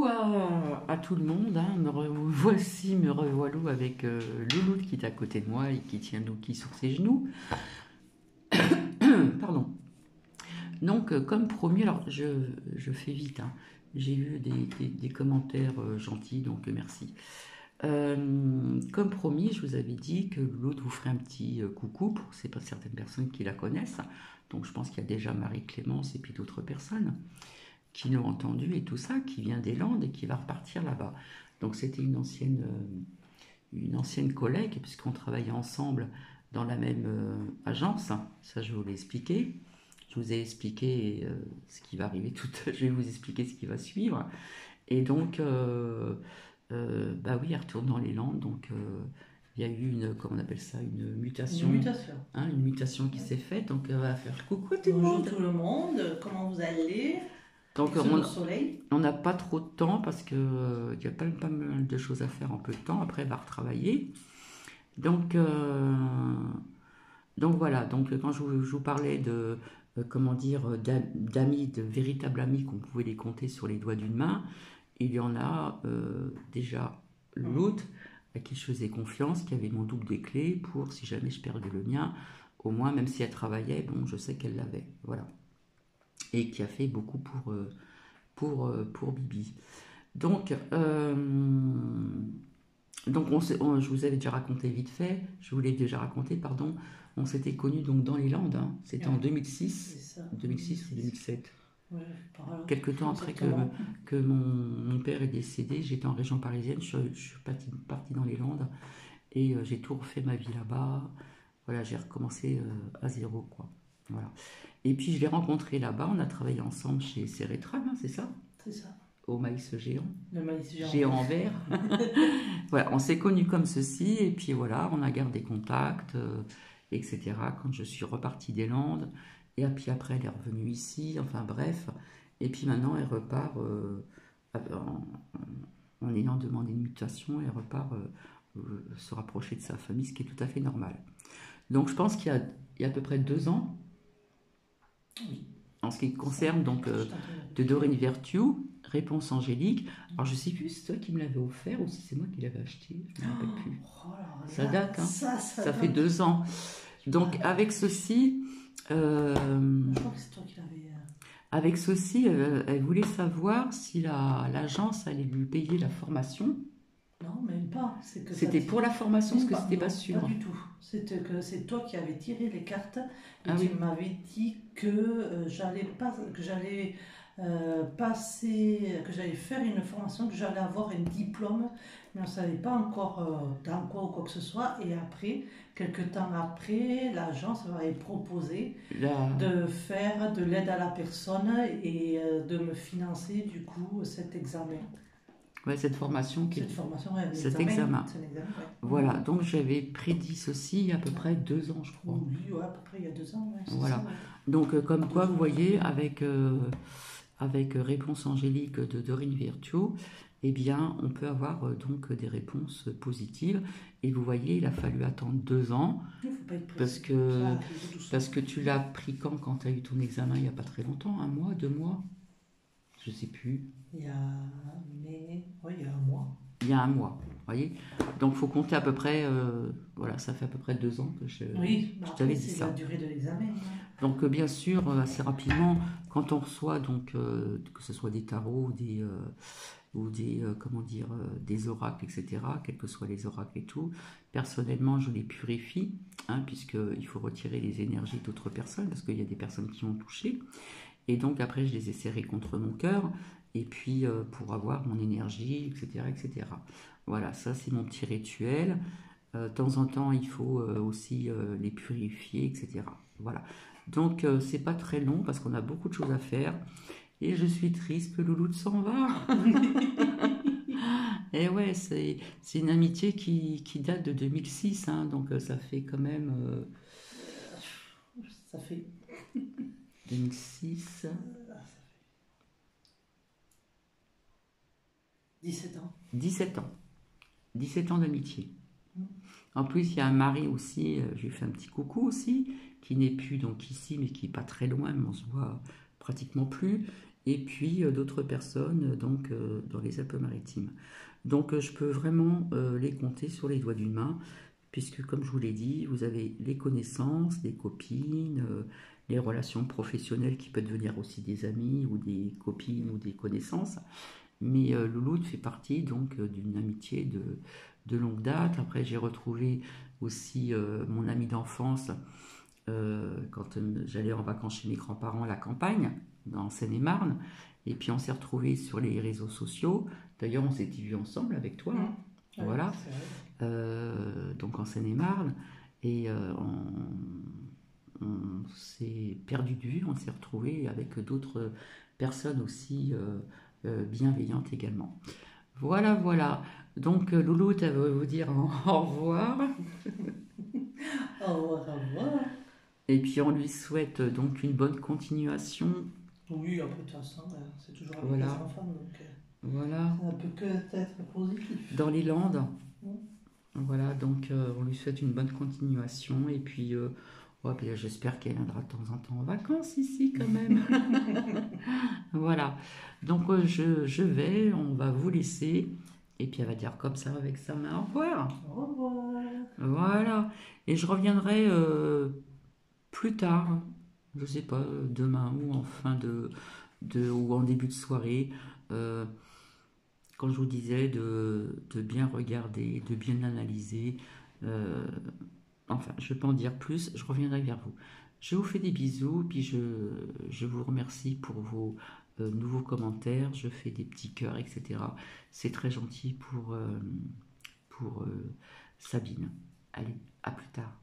Coucou à tout le monde, hein. Me revoilà avec Louloute qui est à côté de moi et qui tient Nouki sur ses genoux. Pardon. Donc, comme promis, alors je fais vite, hein. J'ai eu des commentaires gentils, donc merci. Comme promis, je vous avais dit que Louloute vous ferait un petit coucou pour certaines personnes qui la connaissent. Donc, je pense qu'il y a déjà Marie-Clémence et puis d'autres personnes qui l'ont entendu et tout ça, qui vient des Landes et qui va repartir là-bas. Donc c'était une ancienne collègue, puisqu'on travaillait ensemble dans la même agence. Ça, je vous l'ai expliqué. Je vous ai expliqué ce qui va arriver je vais vous expliquer ce qui va suivre. Et donc, bah oui, elle retourne dans les Landes. Donc, il y a eu comment on appelle ça, une mutation. Une mutation. Hein, une mutation qui s'est faite. Donc, elle va faire coucou tout le monde. Bonjour tout le monde, comment vous allez? Donc soleil. On n'a pas trop de temps parce qu'il y a pas mal de choses à faire en peu de temps. Après, elle va retravailler. Donc voilà. Donc quand je vous parlais de comment dire d'amis, de véritables amis qu'on pouvait les compter sur les doigts d'une main, il y en a déjà l'autre à qui je faisais confiance, qui avait mon double des clés pour si jamais je perdais le mien, au moins même si elle travaillait, bon, je sais qu'elle l'avait. Voilà. Et qui a fait beaucoup pour Bibi. Donc je vous avais déjà raconté vite fait, je vous l'ai déjà raconté, pardon, on s'était connus donc dans les Landes, hein. C'était en 2006 ou 2007. Ouais, quelque temps après que mon père est décédé, j'étais en région parisienne, je suis partie dans les Landes, et j'ai tout refait ma vie là-bas. Voilà, j'ai recommencé à zéro, quoi. Voilà. Et puis je l'ai rencontré là-bas, on a travaillé ensemble chez Ceretran, hein, c'est ça? C'est ça. Au maïs géant. Le maïs géant. Géant en vert. Voilà, on s'est connus comme ceci, et puis voilà, on a gardé contact, etc. Quand je suis repartie des Landes, et puis après elle est revenue ici, enfin bref. Et puis maintenant elle repart, en ayant demandé une mutation, elle repart se rapprocher de sa famille, ce qui est tout à fait normal. Donc je pense qu'il y a à peu près 2 ans, oui. En ce qui concerne donc de Dorine Virtue, Réponse Angélique. Alors je sais plus si c'est toi qui me l'avais offert ou si c'est moi qui l'avais acheté, je ne me rappelle plus. Ça date, hein. Ça fait 2 ans. Donc avec ceci, je crois que c'est toi qui l'avais. Avec ceci, elle voulait savoir si l'agence allait lui payer la formation. Non, même pas. C'était pour la formation, parce que c'était pas sûr. Pas du tout. C'était que c'est toi qui avais tiré les cartes et tu m'avais dit que j'allais faire une formation, que j'allais avoir un diplôme, mais on ne savait pas encore dans quoi ou quoi que ce soit. Et après, quelques temps après, l'agence m'avait proposé de faire de l'aide à la personne et de me financer du coup cet examen. Ouais, cette formation, cet examen. Ouais. Voilà, donc j'avais prédit ceci il y a à peu près 2 ans, je crois. Oui, ouais, à peu près il y a 2 ans. Ouais, voilà. Ça, ouais. Donc, comme quoi, vous voyez, avec Réponse Angélique de Dorine Virtue, eh bien, on peut avoir donc des réponses positives. Et vous voyez, il a fallu attendre 2 ans. Il ne faut pas être parce que tu l'as pris quand tu as eu ton examen, il n'y a pas très longtemps, 1 mois, 2 mois, je ne sais plus. Il y a 1 mois. Il y a 1 mois, vous voyez. Donc, il faut compter à peu près, voilà, ça fait à peu près 2 ans que je t'avais dit ça. C'est la durée de l'examen. Donc, bien sûr, assez rapidement, quand on reçoit, donc, que ce soit des tarots ou des oracles, etc., quels que soient les oracles et tout, personnellement, je les purifie, hein, puisqu'il faut retirer les énergies d'autres personnes, parce qu'il y a des personnes qui ont touché. Et donc, après, je les ai serrés contre mon cœur, et puis pour avoir mon énergie, etc., etc. Voilà, ça c'est mon petit rituel. De temps en temps, il faut aussi les purifier, etc. Voilà. Donc, c'est pas très long parce qu'on a beaucoup de choses à faire. Et je suis triste que Louloute s'en va. Et ouais, c'est une amitié qui date de 2006, hein, donc ça fait quand même... Ça fait... 2006... 17 ans. 17 ans. 17 ans d'amitié. En plus, il y a un mari aussi, je lui fais un petit coucou aussi, qui n'est plus donc ici, mais qui n'est pas très loin, mais on se voit pratiquement plus. et puis d'autres personnes donc dans les Alpes-Maritimes. Donc je peux vraiment les compter sur les doigts d'une main, puisque comme je vous l'ai dit, vous avez les connaissances, les copines, les relations professionnelles qui peuvent devenir aussi des amis ou des copines ou des connaissances. Mais Louloute fait partie donc d'une amitié de longue date. Après, j'ai retrouvé aussi mon ami d'enfance quand j'allais en vacances chez mes grands-parents à la campagne, en Seine-et-Marne. Et puis on s'est retrouvés sur les réseaux sociaux. D'ailleurs, on s'était vus ensemble avec toi, hein. Ouais, Voilà. c'est vrai. Donc en Seine-et-Marne. Et on s'est perdu de vue, on s'est retrouvés avec d'autres personnes aussi bienveillantes également. Voilà, voilà. Donc Louloute, elle veut vous dire au revoir. Au revoir, au revoir. Et puis on lui souhaite donc une bonne continuation. Oui, après, de toute façon, c'est toujours avec Voilà. les enfants, donc Voilà. ça ne peut que être positif. Dans les Landes. Mm. Voilà, donc on lui souhaite une bonne continuation. Et puis, ouais, puis j'espère qu'elle viendra de temps en temps en vacances ici quand même. Voilà. Donc je vais, on va vous laisser. Et puis elle va dire comme ça avec sa main au revoir. Au revoir. Voilà. Et je reviendrai plus tard, je sais pas, demain ou en fin ou en début de soirée, euh, quand je vous disais de bien regarder, de bien analyser. euh, enfin, je ne vais pas en dire plus, je reviendrai vers vous. Je vous fais des bisous, puis je vous remercie pour vos nouveaux commentaires. Je fais des petits cœurs, etc. C'est très gentil pour Sabine. Allez, à plus tard.